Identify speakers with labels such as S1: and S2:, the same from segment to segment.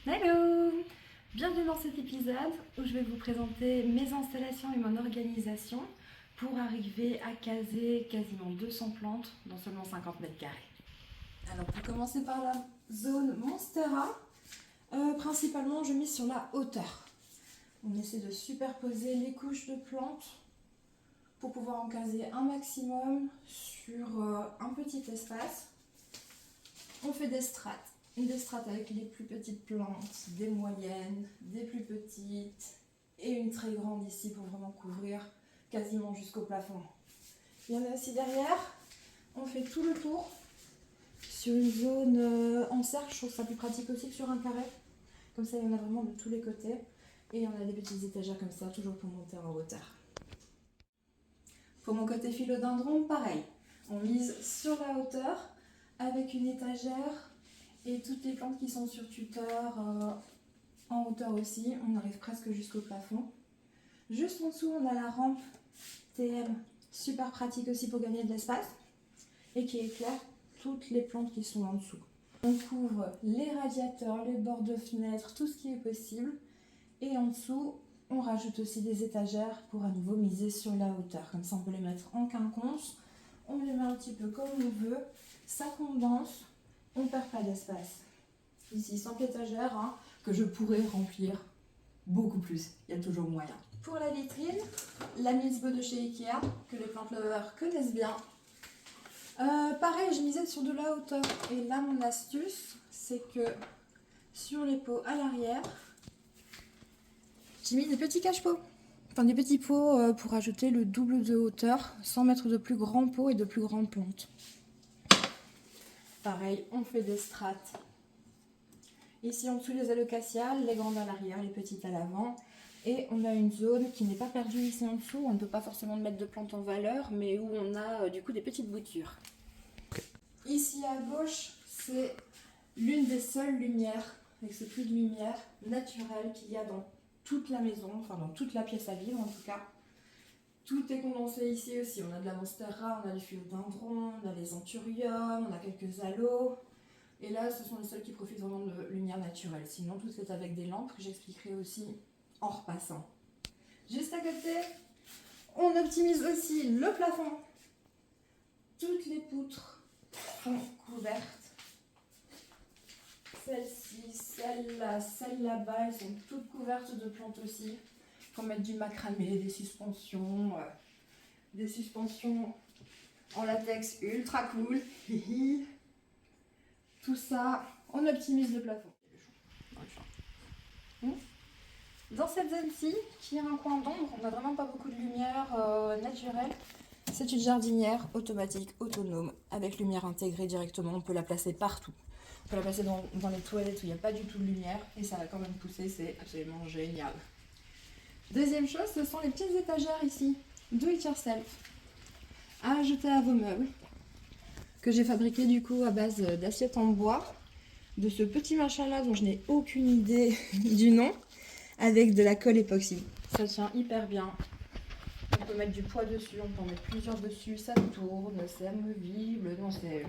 S1: Hello! Bienvenue dans cet épisode où je vais vous présenter mes installations et mon organisation pour arriver à caser quasiment 200 plantes dans seulement 50 mètres carrés. Alors pour commencer par la zone Monstera, principalement je mise sur la hauteur. On essaie de superposer les couches de plantes pour pouvoir en caser un maximum sur un petit espace. On fait des strates avec les plus petites plantes, des moyennes, des plus petites et une très grande ici pour vraiment couvrir quasiment jusqu'au plafond. Il y en a aussi derrière, on fait tout le tour sur une zone en cercle. Je trouve ça plus pratique aussi que sur un carré. Comme ça, il y en a vraiment de tous les côtés. Et on a des petites étagères comme ça, toujours pour monter en hauteur. Pour mon côté philodendron, pareil. On mise sur la hauteur avec une étagère et toutes les plantes qui sont sur tuteur en hauteur aussi. On arrive presque jusqu'au plafond. Juste en dessous, on a la rampe TM, super pratique aussi pour gagner de l'espace et qui éclaire toutes les plantes qui sont en dessous. On couvre les radiateurs, les bords de fenêtres, tout ce qui est possible. Et en dessous, on rajoute aussi des étagères pour à nouveau miser sur la hauteur. Comme ça, on peut les mettre en quinconce. On les met un petit peu comme on veut. Ça condense. On ne perd pas d'espace. Ici, 100 étagères que je pourrais remplir beaucoup plus. Il y a toujours moyen. Pour la vitrine, la Milsbo de chez Ikea, que les plant lovers connaissent bien. Pareil, je misais sur de la hauteur. Et là, mon astuce, c'est que sur les pots à l'arrière, j'ai mis des petits cache-pots. Enfin, des petits pots pour ajouter le double de hauteur, sans mettre de plus grands pots et de plus grandes plantes. Pareil, on fait des strates. Ici en dessous les alocasias, les grandes à l'arrière, les petites à l'avant. Et on a une zone qui n'est pas perdue ici en dessous. On ne peut pas forcément mettre de plantes en valeur, mais où on a du coup des petites boutures. Ici à gauche, c'est l'une des seules lumières, avec ce puits de lumière naturelle qu'il y a dans toute la maison, enfin dans toute la pièce à vivre en tout cas. Tout est condensé ici aussi. On a de la monstera, on a les philodendrons, on a les anthuriums, on a quelques aloes. Et là, ce sont les seuls qui profitent vraiment de lumière naturelle. Sinon, tout est avec des lampes que j'expliquerai aussi en repassant. Juste à côté, on optimise aussi le plafond. Toutes les poutres sont couvertes. Celle-ci, celle-là, celle là-bas, elles sont toutes couvertes de plantes aussi. Pour mettre du macramé, des suspensions en latex ultra cool. Tout ça, on optimise le plafond. Dans cette zone-ci, qui est un coin d'ombre, on n'a vraiment pas beaucoup de lumière naturelle. C'est une jardinière automatique, autonome, avec lumière intégrée directement. On peut la placer partout. On peut la placer dans les toilettes où il n'y a pas du tout de lumière et ça va quand même pousser, c'est absolument génial. Deuxième chose, ce sont les petites étagères ici, do it yourself, à ajouter à vos meubles, que j'ai fabriqué du coup à base d'assiettes en bois, de ce petit machin là dont je n'ai aucune idée du nom, avec de la colle époxy. Ça tient hyper bien. On peut mettre du poids dessus, on peut en mettre plusieurs dessus, ça tourne, c'est amovible, non c'est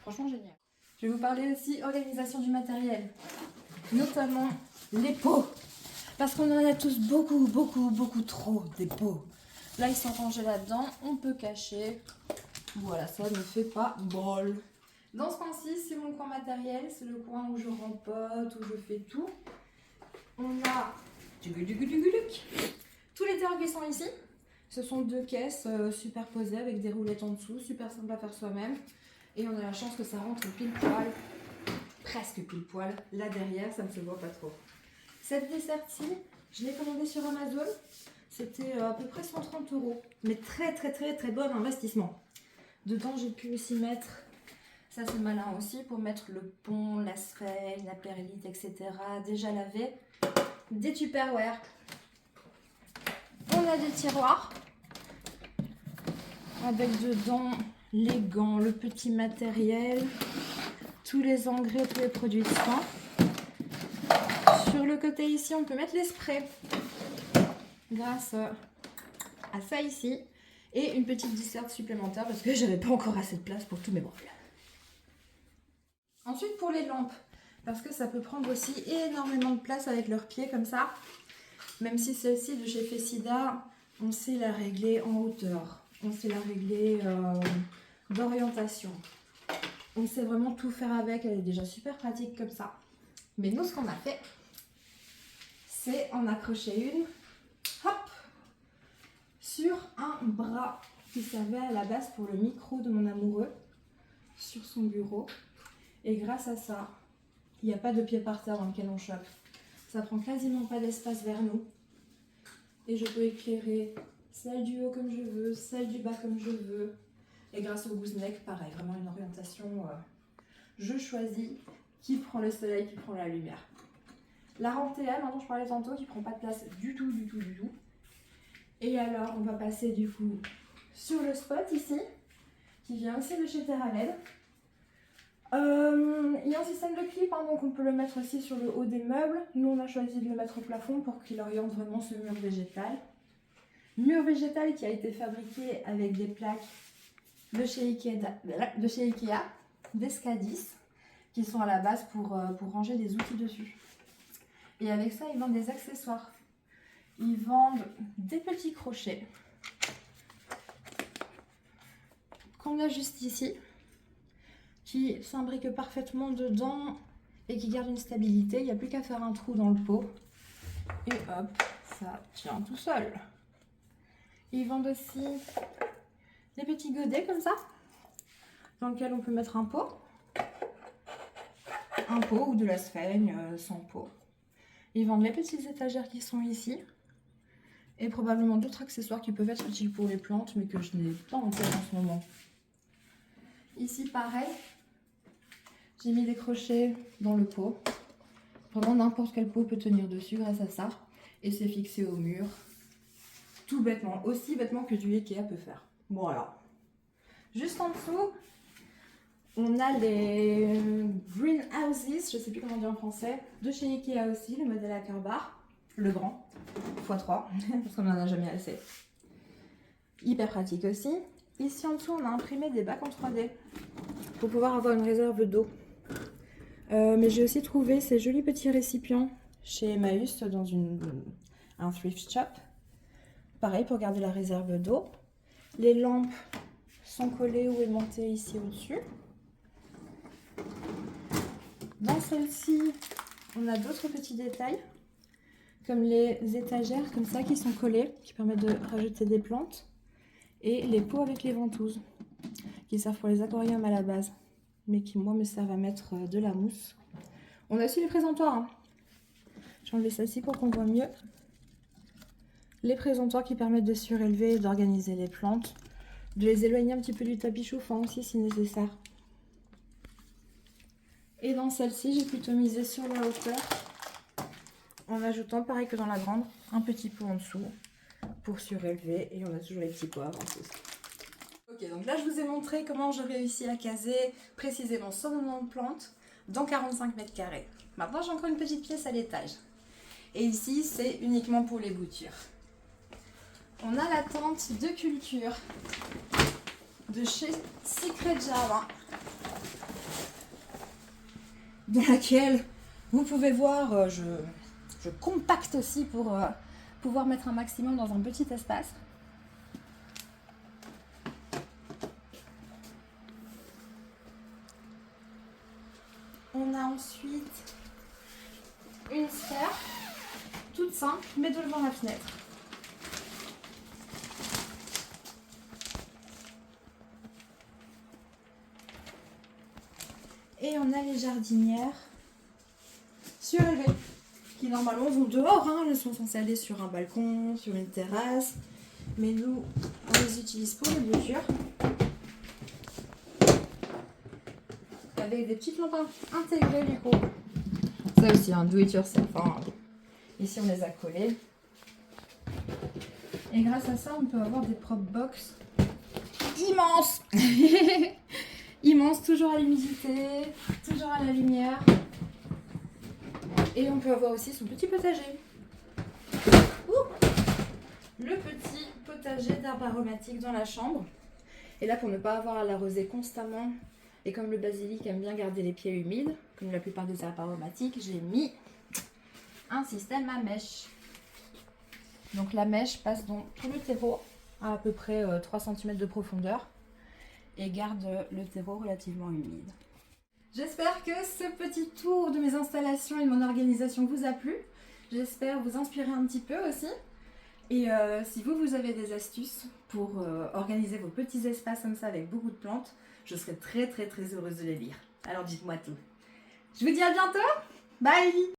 S1: franchement génial. Je vais vous parler aussi organisation du matériel, notamment les pots. Parce qu'on en a tous beaucoup trop des pots. Là, ils sont rangés là-dedans. On peut cacher. Voilà, ça ne fait pas bol. Dans ce coin-ci, c'est mon coin matériel. C'est le coin où je rempote, où je fais tout. On a tous les terrains qui sont ici. Ce sont deux caisses superposées avec des roulettes en dessous. Super simple à faire soi-même. Et on a la chance que ça rentre pile poil. Presque pile poil. Là derrière, ça ne se voit pas trop. Cette dessert-ci, je l'ai commandée sur Amazon. C'était à peu près 130 €. Mais très bon investissement. Dedans, j'ai pu aussi mettre, ça c'est malin aussi, pour mettre le pont, la sphère, la perlite, etc. déjà lavé. Des Tupperware. On a des tiroirs. Avec dedans les gants, le petit matériel, tous les engrais, tous les produits de soin. Sur le côté ici, on peut mettre les sprays grâce à ça ici et une petite disserte supplémentaire parce que j'avais pas encore assez de place pour tous mes bols. Ensuite pour les lampes, parce que ça peut prendre aussi énormément de place avec leurs pieds comme ça. Même si celle-ci de chez Fessida, on sait la régler en hauteur, on sait la régler d'orientation. On sait vraiment tout faire avec, elle est déjà super pratique comme ça. Mais nous, ce qu'on a fait, c'est en accrocher une, hop, sur un bras qui servait à la base pour le micro de mon amoureux, sur son bureau. Et grâce à ça, il n'y a pas de pied par terre dans le canon choc. Ça prend quasiment pas d'espace vers nous. Et je peux éclairer celle du haut comme je veux, celle du bas comme je veux. Et grâce au gooseneck, pareil, vraiment une orientation. Je choisis qui prend le soleil, qui prend la lumière. La rampe TL, dont je parlais tantôt, qui prend pas de place du tout. Et alors, on va passer du coup sur le spot ici, qui vient aussi de chez TerraLED. Il y a un système de clip, hein, donc on peut le mettre aussi sur le haut des meubles. Nous, on a choisi de le mettre au plafond pour qu'il oriente vraiment ce mur végétal. Mur végétal qui a été fabriqué avec des plaques de chez Ikea, d'Escadis, qui sont à la base pour ranger des outils dessus. Et avec ça, ils vendent des accessoires. Ils vendent des petits crochets qu'on a juste ici, qui s'imbriquent parfaitement dedans et qui gardent une stabilité. Il n'y a plus qu'à faire un trou dans le pot. Et hop, ça tient tout seul. Ils vendent aussi des petits godets comme ça, dans lequel on peut mettre un pot ou de la sphaigne sans pot. Ils vendent les petites étagères qui sont ici et probablement d'autres accessoires qui peuvent être utiles pour les plantes mais que je n'ai pas en tête en ce moment. Ici pareil, j'ai mis des crochets dans le pot. Vraiment n'importe quel pot peut tenir dessus grâce à ça et c'est fixé au mur. Tout bêtement, aussi bêtement que du Ikea peut faire. Voilà. Juste en dessous, on a les greenhouses, je ne sais plus comment dire en français, de chez Ikea aussi, le modèle à cœur barre, le grand, x3, parce qu'on n'en a jamais assez. Hyper pratique aussi. Ici en dessous, on a imprimé des bacs en 3D pour pouvoir avoir une réserve d'eau. Mais j'ai aussi trouvé ces jolis petits récipients chez Emmaüs dans un thrift shop. Pareil pour garder la réserve d'eau. Les lampes sont collées ou aimantées ici au-dessus. Dans celle-ci, on a d'autres petits détails, comme les étagères comme ça qui sont collées, qui permettent de rajouter des plantes, et les pots avec les ventouses, qui servent pour les aquariums à la base, mais qui moi me servent à mettre de la mousse. On a aussi les présentoirs. Hein. J'ai enlevé celle-ci pour qu'on voit mieux. Les présentoirs qui permettent de surélever et d'organiser les plantes, de les éloigner un petit peu du tapis chauffant aussi si nécessaire. Et dans celle-ci, j'ai plutôt misé sur la hauteur, en ajoutant, pareil que dans la grande, un petit pot en dessous pour surélever. Et on a toujours les petits pots avant tout ça. Ok, donc là je vous ai montré comment j'ai réussi à caser précisément 190 plantes dans 45 mètres carrés. Maintenant j'ai encore une petite pièce à l'étage. Et ici c'est uniquement pour les boutures. On a la tente de culture de chez Secret Jardin, dans laquelle vous pouvez voir, je compacte aussi pour pouvoir mettre un maximum dans un petit espace. On a ensuite une sphère toute simple mais devant la fenêtre. Et on a les jardinières surélevées qui normalement vont dehors, hein. Elles sont censées aller sur un balcon, sur une terrasse, mais nous on les utilise pour les boutures avec des petites lampes intégrées du coup. Ça aussi un do it yourself. Hein. Ici on les a collées et grâce à ça on peut avoir des prop box immenses. Immense, toujours à l'humidité, toujours à la lumière. Et on peut avoir aussi son petit potager. Le petit potager d'herbes aromatiques dans la chambre. Et là, pour ne pas avoir à l'arroser constamment, et comme le basilic aime bien garder les pieds humides, comme la plupart des arbres aromatiques, j'ai mis un système à mèche. Donc la mèche passe dans tout le terreau à peu près 3 cm de profondeur et garde le terreau relativement humide. J'espère que ce petit tour de mes installations et de mon organisation vous a plu. J'espère vous inspirer un petit peu aussi. Et si vous avez des astuces pour organiser vos petits espaces comme ça avec beaucoup de plantes, je serai très heureuse de les lire. Alors dites-moi tout. Je vous dis à bientôt. Bye!